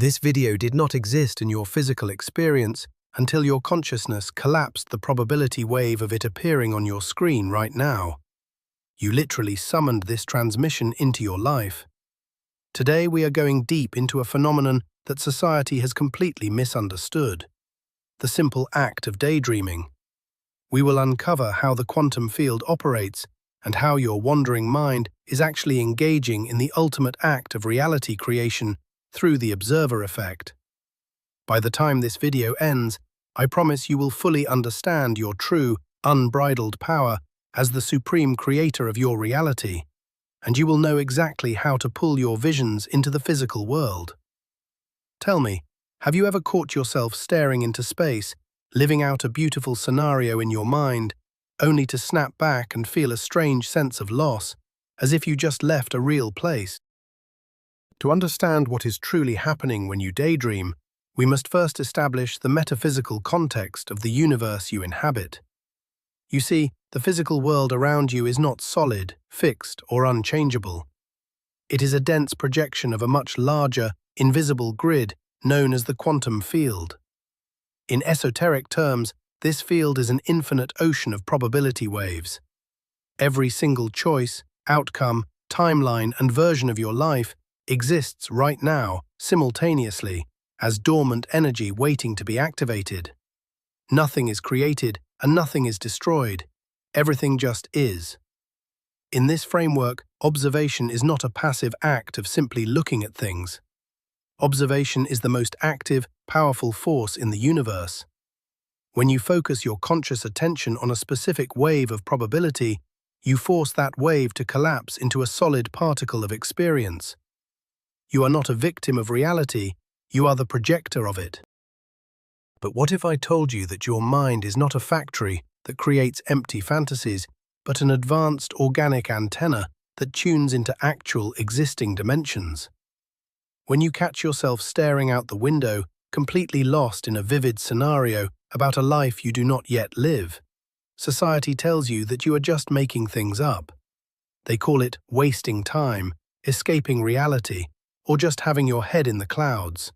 This video did not exist in your physical experience until your consciousness collapsed the probability wave of it appearing on your screen right now. You literally summoned this transmission into your life. Today we are going deep into a phenomenon that society has completely misunderstood: the simple act of daydreaming. We will uncover how the quantum field operates and how your wandering mind is actually engaging in the ultimate act of reality creation through the observer effect. By the time this video ends, I promise you will fully understand your true, unbridled power as the supreme creator of your reality, and you will know exactly how to pull your visions into the physical world. Tell me, have you ever caught yourself staring into space, living out a beautiful scenario in your mind, only to snap back and feel a strange sense of loss, as if you just left a real place? To understand what is truly happening when you daydream, we must first establish the metaphysical context of the universe you inhabit. You see, the physical world around you is not solid, fixed, or unchangeable. It is a dense projection of a much larger, invisible grid known as the quantum field. In esoteric terms, this field is an infinite ocean of probability waves. Every single choice, outcome, timeline, and version of your life exists right now, simultaneously, as dormant energy waiting to be activated. Nothing is created and nothing is destroyed. Everything just is. In this framework, observation is not a passive act of simply looking at things. Observation is the most active, powerful force in the universe. When you focus your conscious attention on a specific wave of probability, you force that wave to collapse into a solid particle of experience. You are not a victim of reality, you are the projector of it. But what if I told you that your mind is not a factory that creates empty fantasies, but an advanced organic antenna that tunes into actual existing dimensions? When you catch yourself staring out the window, completely lost in a vivid scenario about a life you do not yet live, society tells you that you are just making things up. They call it wasting time, escaping reality, or just having your head in the clouds.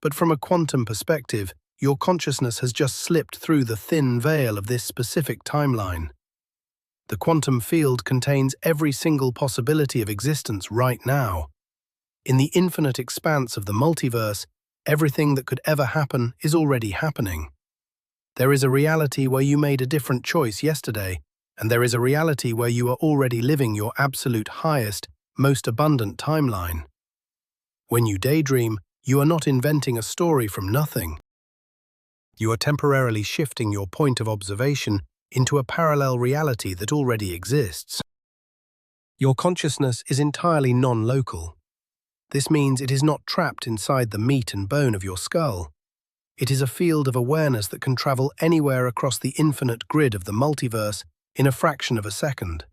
But from a quantum perspective, your consciousness has just slipped through the thin veil of this specific timeline. The quantum field contains every single possibility of existence right now. In the infinite expanse of the multiverse, everything that could ever happen is already happening. There is a reality where you made a different choice yesterday, and there is a reality where you are already living your absolute highest, most abundant timeline. When you daydream, you are not inventing a story from nothing. You are temporarily shifting your point of observation into a parallel reality that already exists. Your consciousness is entirely non-local. This means it is not trapped inside the meat and bone of your skull. It is a field of awareness that can travel anywhere across the infinite grid of the multiverse in a fraction of a second.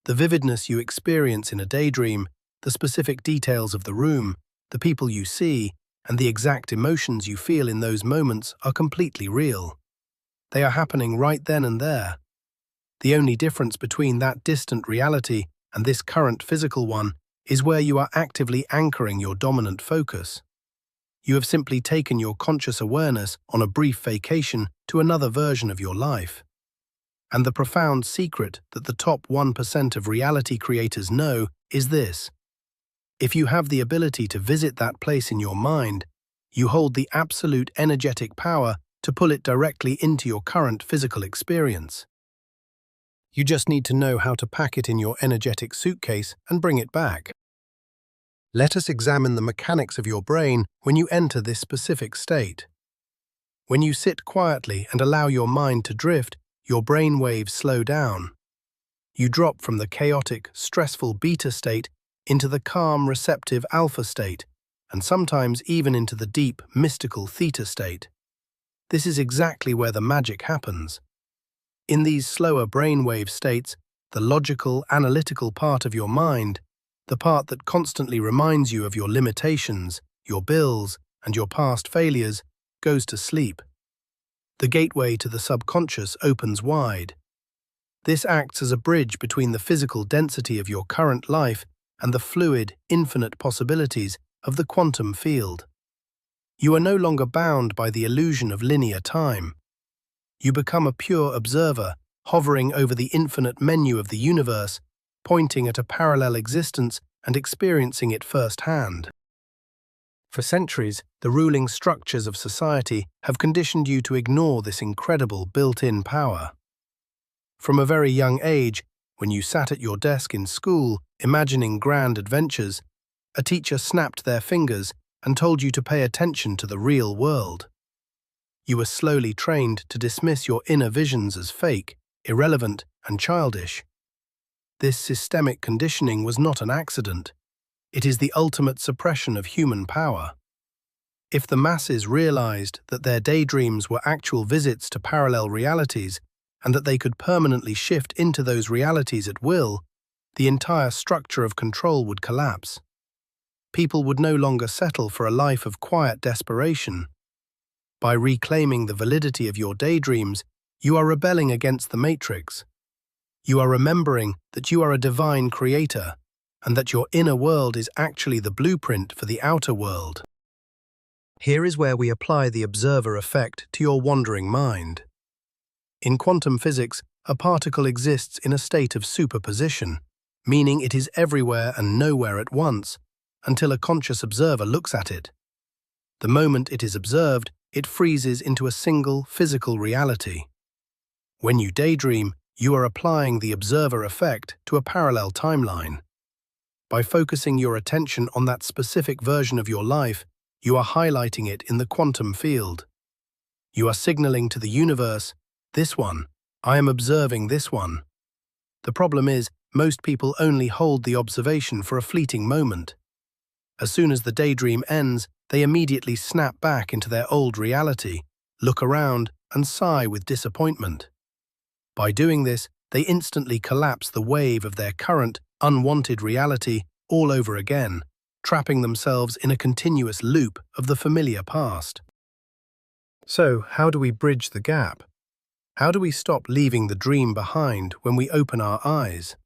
The vividness you experience in a daydream, the specific details of the room, the people you see, and the exact emotions you feel in those moments are completely real. They are happening right then and there. The only difference between that distant reality and this current physical one is where you are actively anchoring your dominant focus. You have simply taken your conscious awareness on a brief vacation to another version of your life. And the profound secret that the top 1% of reality creators know is this: if you have the ability to visit that place in your mind, you hold the absolute energetic power to pull it directly into your current physical experience. You just need to know how to pack it in your energetic suitcase and bring it back. Let us examine the mechanics of your brain when you enter this specific state. When you sit quietly and allow your mind to drift, your brain waves slow down. You drop from the chaotic, stressful beta state into the calm, receptive alpha state, and sometimes even into the deep, mystical theta state. This is exactly where the magic happens. In these slower brainwave states, the logical, analytical part of your mind, the part that constantly reminds you of your limitations, your bills, and your past failures, goes to sleep. The gateway to the subconscious opens wide. This acts as a bridge between the physical density of your current life and the fluid, infinite possibilities of the quantum field. You are no longer bound by the illusion of linear time. You become a pure observer, hovering over the infinite menu of the universe, pointing at a parallel existence and experiencing it firsthand. For centuries, the ruling structures of society have conditioned you to ignore this incredible built-in power. From a very young age, when you sat at your desk in school, imagining grand adventures, a teacher snapped their fingers and told you to pay attention to the real world. You were slowly trained to dismiss your inner visions as fake, irrelevant, and childish. This systemic conditioning was not an accident. It is the ultimate suppression of human power. If the masses realized that their daydreams were actual visits to parallel realities and that they could permanently shift into those realities at will, the entire structure of control would collapse. People would no longer settle for a life of quiet desperation. By reclaiming the validity of your daydreams, you are rebelling against the matrix. You are remembering that you are a divine creator, and that your inner world is actually the blueprint for the outer world. Here is where we apply the observer effect to your wandering mind. In quantum physics, a particle exists in a state of superposition, meaning it is everywhere and nowhere at once, until a conscious observer looks at it. The moment it is observed, it freezes into a single physical reality. When you daydream, you are applying the observer effect to a parallel timeline. By focusing your attention on that specific version of your life, you are highlighting it in the quantum field. You are signaling to the universe, "This one, I am observing this one." The problem is, most people only hold the observation for a fleeting moment. As soon as the daydream ends, they immediately snap back into their old reality, look around, and sigh with disappointment. By doing this, they instantly collapse the wave of their current, unwanted reality all over again, trapping themselves in a continuous loop of the familiar past. So, how do we bridge the gap? How do we stop leaving the dream behind when we open our eyes?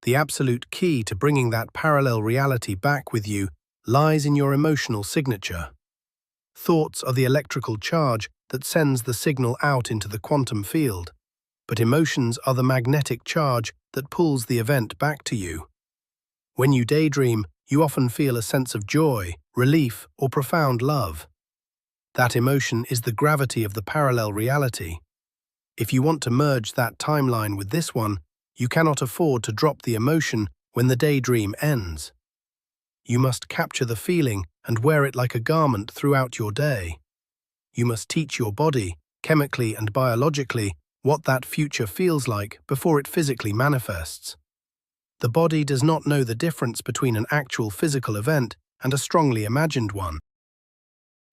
The absolute key to bringing that parallel reality back with you lies in your emotional signature. Thoughts are the electrical charge that sends the signal out into the quantum field, but emotions are the magnetic charge that pulls the event back to you. When you daydream, you often feel a sense of joy, relief, or profound love. That emotion is the gravity of the parallel reality. If you want to merge that timeline with this one, you cannot afford to drop the emotion when the daydream ends. You must capture the feeling and wear it like a garment throughout your day. You must teach your body, chemically and biologically, what that future feels like before it physically manifests. The body does not know the difference between an actual physical event and a strongly imagined one.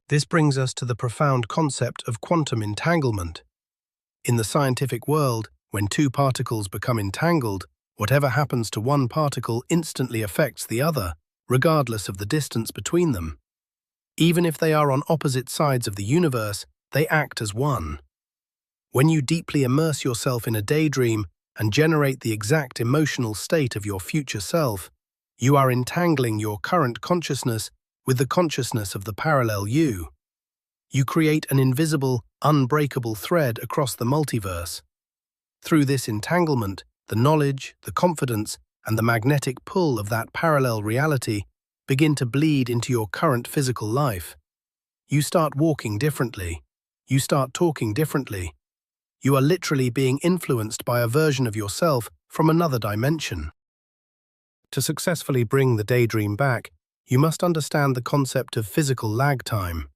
This brings us to the profound concept of quantum entanglement. In the scientific world, when two particles become entangled, whatever happens to one particle instantly affects the other, regardless of the distance between them. Even if they are on opposite sides of the universe, they act as one. When you deeply immerse yourself in a daydream and generate the exact emotional state of your future self, you are entangling your current consciousness with the consciousness of the parallel you. You create an invisible, unbreakable thread across the multiverse. Through this entanglement, the knowledge, the confidence, and the magnetic pull of that parallel reality begin to bleed into your current physical life. You start walking differently. You start talking differently. You are literally being influenced by a version of yourself from another dimension. To successfully bring the daydream back, you must understand the concept of physical lag time.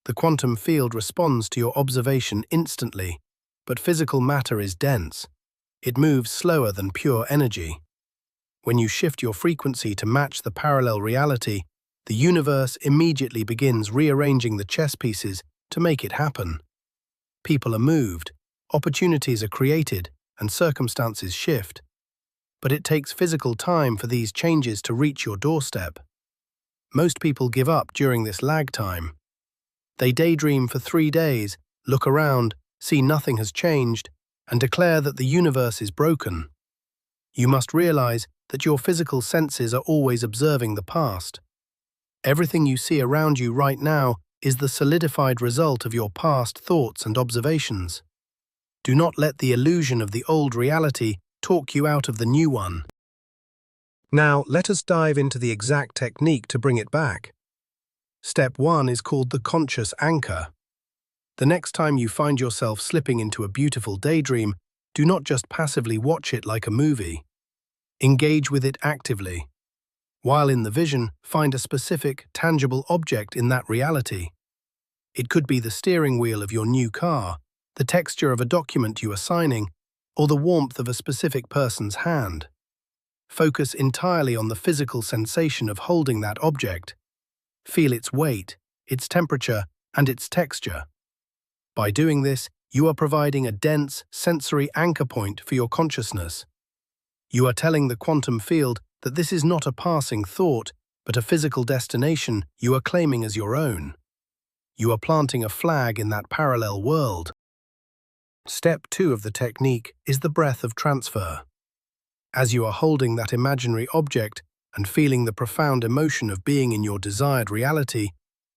The quantum field responds to your observation instantly, but physical matter is dense. It moves slower than pure energy. When you shift your frequency to match the parallel reality, the universe immediately begins rearranging the chess pieces to make it happen. People are moved, opportunities are created, and circumstances shift. But it takes physical time for these changes to reach your doorstep. Most people give up during this lag time. They daydream for 3 days, look around, see nothing has changed, and declare that the universe is broken. You must realize that your physical senses are always observing the past. Everything you see around you right now is the solidified result of your past thoughts and observations. Do not let the illusion of the old reality talk you out of the new one. Now, let us dive into the exact technique to bring it back. Step 1 is called the conscious anchor. The next time you find yourself slipping into a beautiful daydream, do not just passively watch it like a movie. Engage with it actively. While in the vision, find a specific, tangible object in that reality. It could be the steering wheel of your new car, the texture of a document you are signing, or the warmth of a specific person's hand. Focus entirely on the physical sensation of holding that object. Feel its weight, its temperature, and its texture. By doing this, you are providing a dense, sensory anchor point for your consciousness. You are telling the quantum field that this is not a passing thought, but a physical destination you are claiming as your own. You are planting a flag in that parallel world. Step 2 of the technique is the breath of transfer. As you are holding that imaginary object and feeling the profound emotion of being in your desired reality,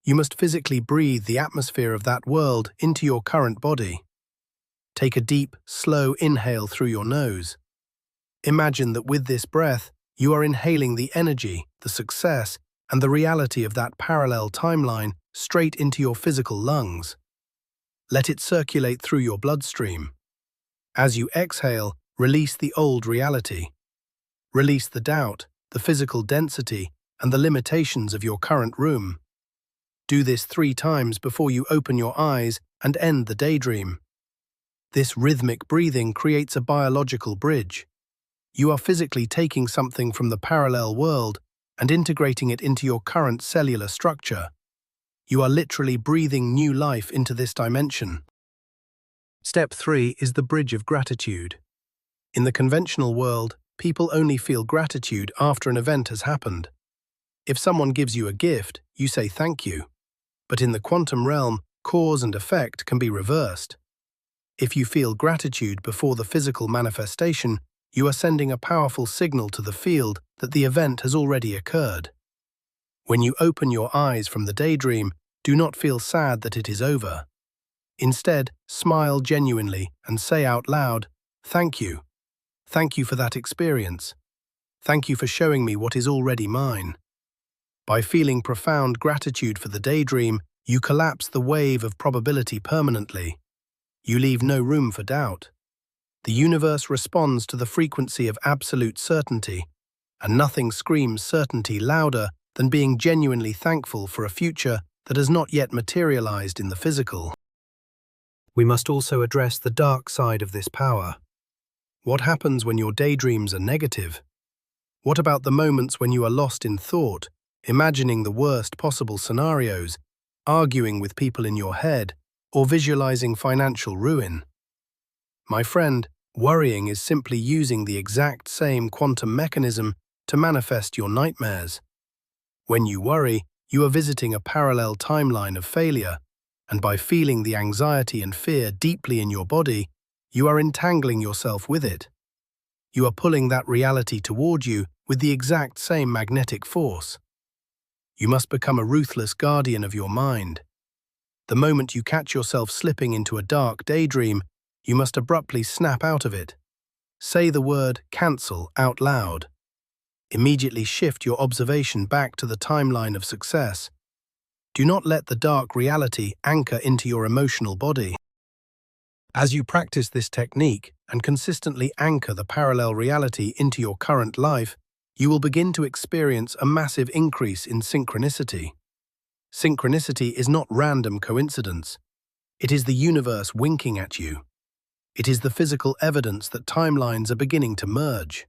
you must physically breathe the atmosphere of that world into your current body. Take a deep, slow inhale through your nose. Imagine that with this breath, you are inhaling the energy, the success, and the reality of that parallel timeline straight into your physical lungs. Let it circulate through your bloodstream. As you exhale, release the old reality. Release the doubt, the physical density, and the limitations of your current room. Do this 3 times before you open your eyes and end the daydream. This rhythmic breathing creates a biological bridge. You are physically taking something from the parallel world and integrating it into your current cellular structure. You are literally breathing new life into this dimension. Step 3 is the bridge of gratitude. In the conventional world, people only feel gratitude after an event has happened. If someone gives you a gift, you say thank you. But in the quantum realm, cause and effect can be reversed. If you feel gratitude before the physical manifestation, you are sending a powerful signal to the field that the event has already occurred. When you open your eyes from the daydream, do not feel sad that it is over. Instead, smile genuinely and say out loud, "Thank you. Thank you for that experience. Thank you for showing me what is already mine." By feeling profound gratitude for the daydream, you collapse the wave of probability permanently. You leave no room for doubt. The universe responds to the frequency of absolute certainty, and nothing screams certainty louder than being genuinely thankful for a future that has not yet materialized in the physical. We must also address the dark side of this power. What happens when your daydreams are negative? What about the moments when you are lost in thought, imagining the worst possible scenarios, arguing with people in your head, or visualizing financial ruin? My friend, worrying is simply using the exact same quantum mechanism to manifest your nightmares. When you worry, you are visiting a parallel timeline of failure, and by feeling the anxiety and fear deeply in your body, you are entangling yourself with it. You are pulling that reality toward you with the exact same magnetic force. You must become a ruthless guardian of your mind. The moment you catch yourself slipping into a dark daydream, you must abruptly snap out of it. Say the word "cancel" out loud. Immediately shift your observation back to the timeline of success. Do not let the dark reality anchor into your emotional body. As you practice this technique and consistently anchor the parallel reality into your current life, you will begin to experience a massive increase in synchronicity. Synchronicity is not random coincidence. It is the universe winking at you. It is the physical evidence that timelines are beginning to merge.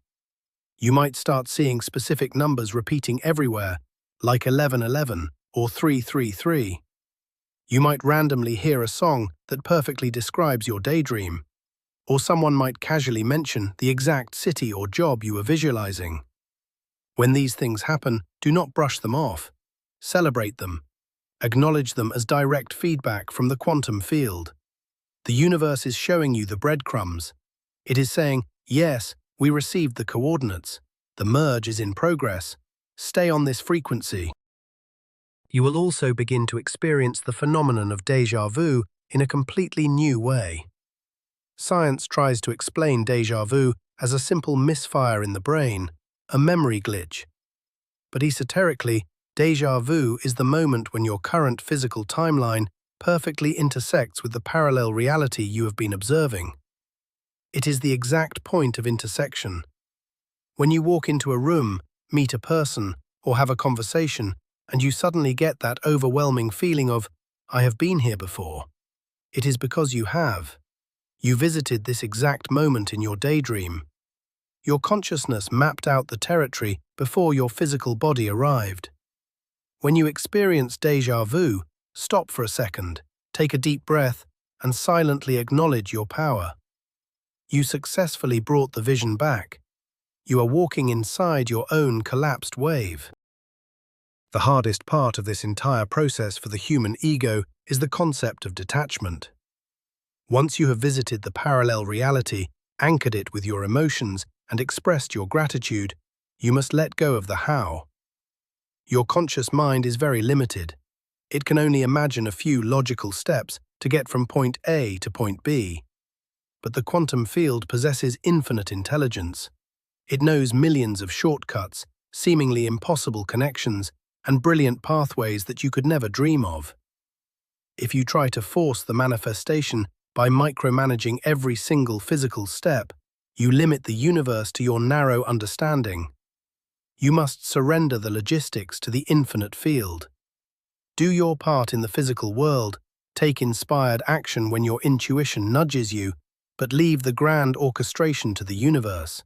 You might start seeing specific numbers repeating everywhere, like 1111 or 333. You might randomly hear a song that perfectly describes your daydream, or someone might casually mention the exact city or job you were visualizing. When these things happen, do not brush them off. Celebrate them. Acknowledge them as direct feedback from the quantum field. The universe is showing you the breadcrumbs. It is saying, yes, we received the coordinates. The merge is in progress. Stay on this frequency. You will also begin to experience the phenomenon of déjà vu in a completely new way. Science tries to explain déjà vu as a simple misfire in the brain, a memory glitch. But esoterically, déjà vu is the moment when your current physical timeline perfectly intersects with the parallel reality you have been observing. It is the exact point of intersection. When you walk into a room, meet a person, or have a conversation, and you suddenly get that overwhelming feeling of, "I have been here before," it is because you have. You visited this exact moment in your daydream. Your consciousness mapped out the territory before your physical body arrived. When you experience déjà vu, stop for a second, take a deep breath, and silently acknowledge your power. You successfully brought the vision back. You are walking inside your own collapsed wave. The hardest part of this entire process for the human ego is the concept of detachment. Once you have visited the parallel reality, anchored it with your emotions, and expressed your gratitude, you must let go of the how. Your conscious mind is very limited. It can only imagine a few logical steps to get from point A to point B. But the quantum field possesses infinite intelligence. It knows millions of shortcuts, seemingly impossible connections, and brilliant pathways that you could never dream of. If you try to force the manifestation by micromanaging every single physical step, you limit the universe to your narrow understanding. You must surrender the logistics to the infinite field. Do your part in the physical world, take inspired action when your intuition nudges you, but leave the grand orchestration to the universe.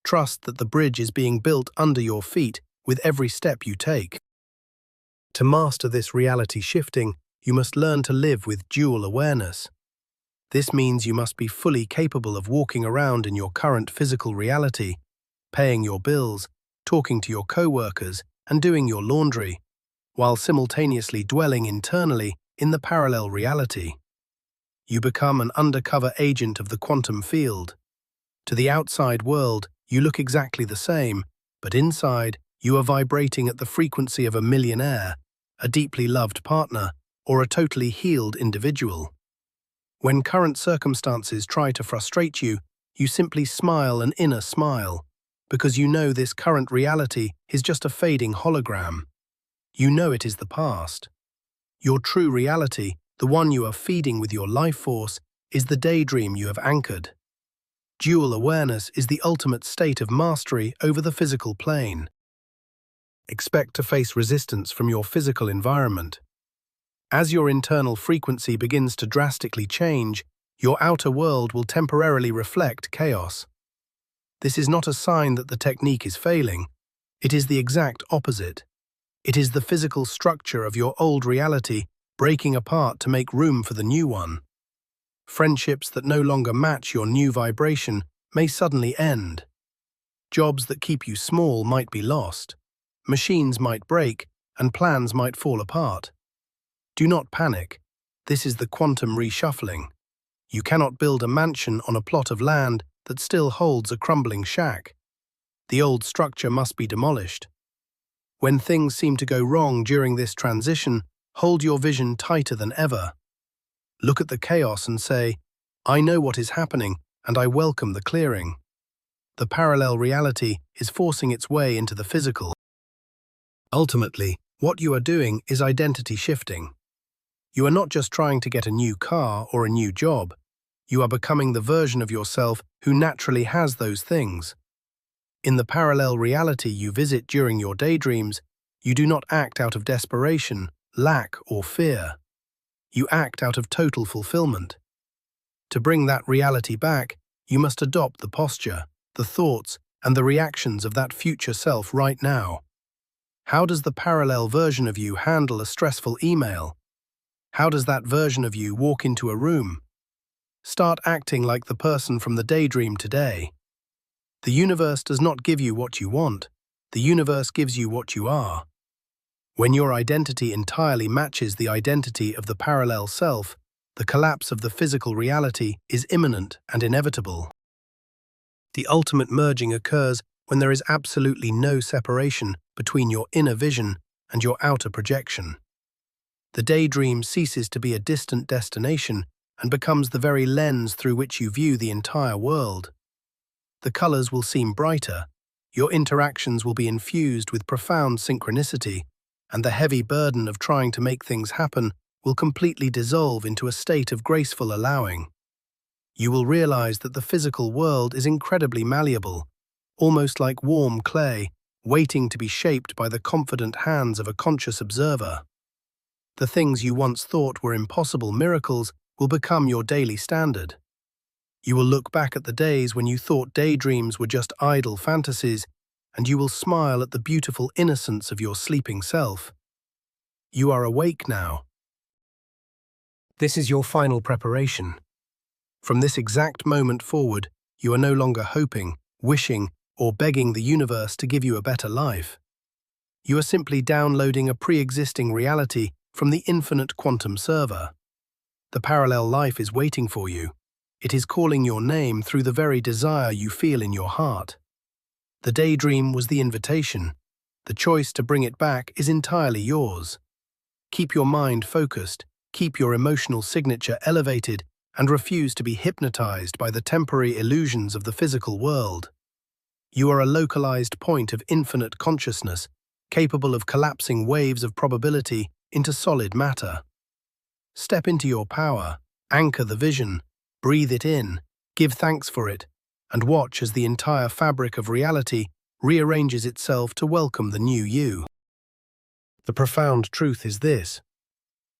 Trust that the bridge is being built under your feet with every step you take. To master this reality shifting, you must learn to live with dual awareness. This means you must be fully capable of walking around in your current physical reality, paying your bills, talking to your co-workers, and doing your laundry, while simultaneously dwelling internally in the parallel reality. You become an undercover agent of the quantum field. To the outside world, you look exactly the same, but inside, you are vibrating at the frequency of a millionaire, a deeply loved partner, or a totally healed individual. When current circumstances try to frustrate you, you simply smile an inner smile, because you know this current reality is just a fading hologram. You know it is the past. Your true reality, the one you are feeding with your life force, is the daydream you have anchored. Dual awareness is the ultimate state of mastery over the physical plane. Expect to face resistance from your physical environment. As your internal frequency begins to drastically change, your outer world will temporarily reflect chaos. This is not a sign that the technique is failing. It is the exact opposite. It is the physical structure of your old reality breaking apart to make room for the new one. Friendships that no longer match your new vibration may suddenly end. Jobs that keep you small might be lost. Machines might break, and plans might fall apart. Do not panic. This is the quantum reshuffling. You cannot build a mansion on a plot of land that still holds a crumbling shack. The old structure must be demolished. When things seem to go wrong during this transition, hold your vision tighter than ever. Look at the chaos and say, "I know what is happening, and I welcome the clearing." The parallel reality is forcing its way into the physical. Ultimately, what you are doing is identity shifting. You are not just trying to get a new car or a new job. You are becoming the version of yourself who naturally has those things. In the parallel reality you visit during your daydreams, you do not act out of desperation, lack, or fear. You act out of total fulfillment. To bring that reality back, you must adopt the posture, the thoughts, and the reactions of that future self right now. How does the parallel version of you handle a stressful email? How does that version of you walk into a room? Start acting like the person from the daydream today. The universe does not give you what you want. The universe gives you what you are. When your identity entirely matches the identity of the parallel self, the collapse of the physical reality is imminent and inevitable. The ultimate merging occurs when there is absolutely no separation between your inner vision and your outer projection. The daydream ceases to be a distant destination and becomes the very lens through which you view the entire world. The colors will seem brighter, your interactions will be infused with profound synchronicity, and the heavy burden of trying to make things happen will completely dissolve into a state of graceful allowing. You will realize that the physical world is incredibly malleable, almost like warm clay, waiting to be shaped by the confident hands of a conscious observer. The things you once thought were impossible miracles will become your daily standard. You will look back at the days when you thought daydreams were just idle fantasies, and you will smile at the beautiful innocence of your sleeping self. You are awake now. This is your final preparation. From this exact moment forward, you are no longer hoping, wishing, or begging the universe to give you a better life. You are simply downloading a pre-existing reality from the infinite quantum server. The parallel life is waiting for you. It is calling your name through the very desire you feel in your heart. The daydream was the invitation. The choice to bring it back is entirely yours. Keep your mind focused, keep your emotional signature elevated, and refuse to be hypnotized by the temporary illusions of the physical world. You are a localized point of infinite consciousness, capable of collapsing waves of probability into solid matter. Step into your power, anchor the vision, breathe it in, give thanks for it, and watch as the entire fabric of reality rearranges itself to welcome the new you. The profound truth is this: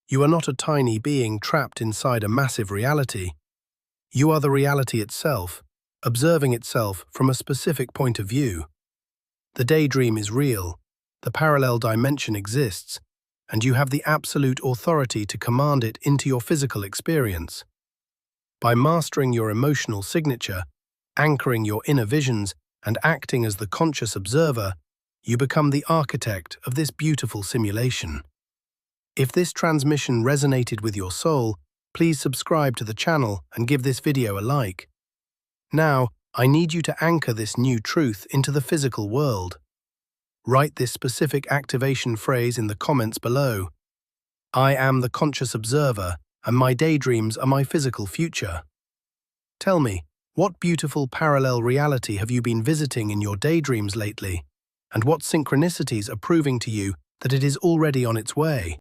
you are not a tiny being trapped inside a massive reality. You are the reality itself, observing itself from a specific point of view. The daydream is real, the parallel dimension exists, and you have the absolute authority to command it into your physical experience. By mastering your emotional signature, anchoring your inner visions, and acting as the conscious observer, you become the architect of this beautiful simulation. If this transmission resonated with your soul, please subscribe to the channel and give this video a like. Now, I need you to anchor this new truth into the physical world. Write this specific activation phrase in the comments below. I am the conscious observer, and my daydreams are my physical future. Tell me, what beautiful parallel reality have you been visiting in your daydreams lately? And what synchronicities are proving to you that it is already on its way?